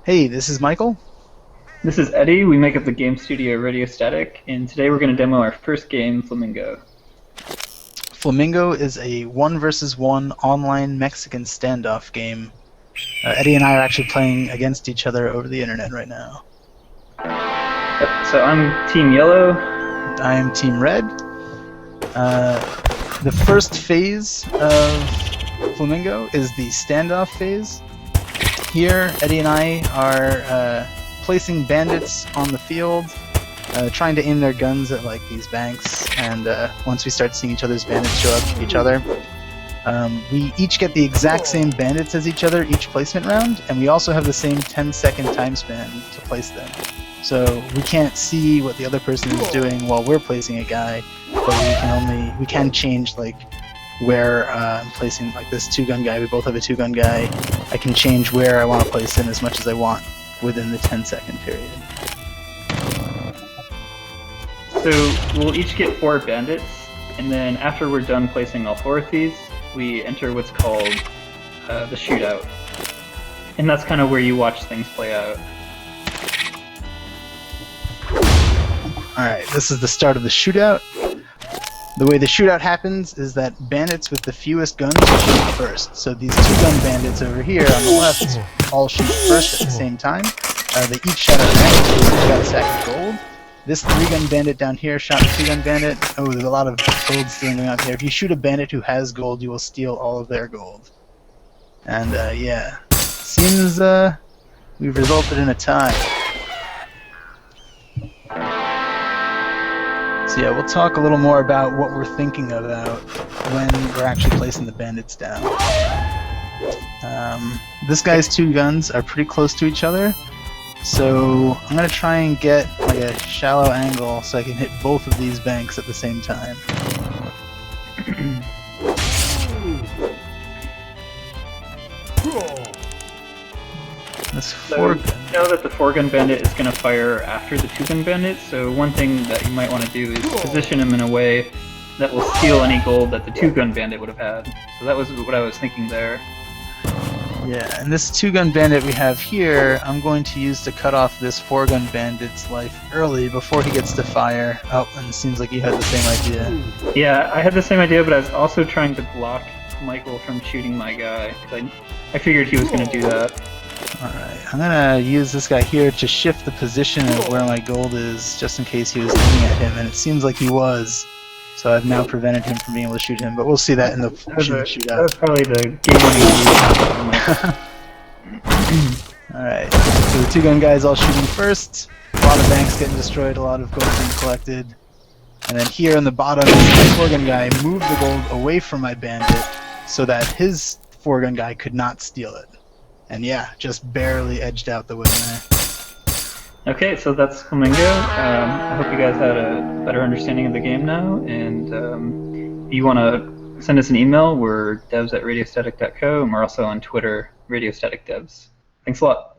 Hey, this is Michael. This is Eddie. We make up the game studio Radio Static, and today we're going to demo our first game, Flamingo. Flamingo is a one versus one online Mexican standoff game. Eddie and I are actually playing against each other over the internet right now. Yep, so I'm Team Yellow. I am Team Red. The first phase of Flamingo is the standoff phase. Here, Eddie and I are placing bandits on the field, trying to aim their guns at like these banks, and once we start seeing each other's bandits show up to each other, we each get the exact same bandits as each other each placement round, and we also have the same 10-second time span to place them. So we can't see what the other person is doing while we're placing a guy, but we can change like where I'm placing like this two-gun guy. We both have a two-gun guy. I can change where I want to place him as much as I want within the 10-second period. So we'll each get 4 bandits, and then after we're done placing all 4 of these, we enter what's called the shootout. And that's kind of where you watch things play out. Alright, this is the start of the shootout. The way the shootout happens is that bandits with the fewest guns shoot first. So these two-gun bandits over here on the left all shoot first at the same time. They each shot a bank, so each got a stack of gold. This 3-gun bandit down here shot a 2-gun bandit. Oh, there's a lot of gold stealing going on here. If you shoot a bandit who has gold, you will steal all of their gold. And yeah, seems we've resulted in a tie. So yeah, we'll talk a little more about what we're thinking about when we're actually placing the bandits down. This guy's 2 guns are pretty close to each other, so I'm going to try and get like a shallow angle so I can hit both of these banks at the same time. This 4-gun. You know that the 4-gun bandit is going to fire after the 2-gun bandit, so one thing that you might want to do is position him in a way that will steal any gold that the 2-gun bandit would have had. So that was what I was thinking there. Yeah, and this 2-gun bandit we have here, I'm going to use to cut off this 4-gun bandit's life early before he gets to fire. Oh, and it seems like you had the same idea. Yeah, I had the same idea, but I was also trying to block Michael from shooting my guy. I figured he was going to do that. Alright, I'm gonna use this guy here to shift the position of where my gold is, just in case he was aiming at him, and it seems like he was. So I've now prevented him from being able to shoot him, but we'll see that in the shootout. That was probably the game-winning move. Alright, so the 2-gun guy's all shooting first, a lot of banks getting destroyed, a lot of gold being collected, and then here on the bottom, the 4-gun guy moved the gold away from my bandit so that his 4-gun guy could not steal it. And yeah, just barely edged out the winner. Okay, so that's Flamingo. I hope you guys had a better understanding of the game now, and if you want to send us an email, we're devs@radiostatic.co, and we're also on Twitter, RadioStaticDevs. Thanks a lot.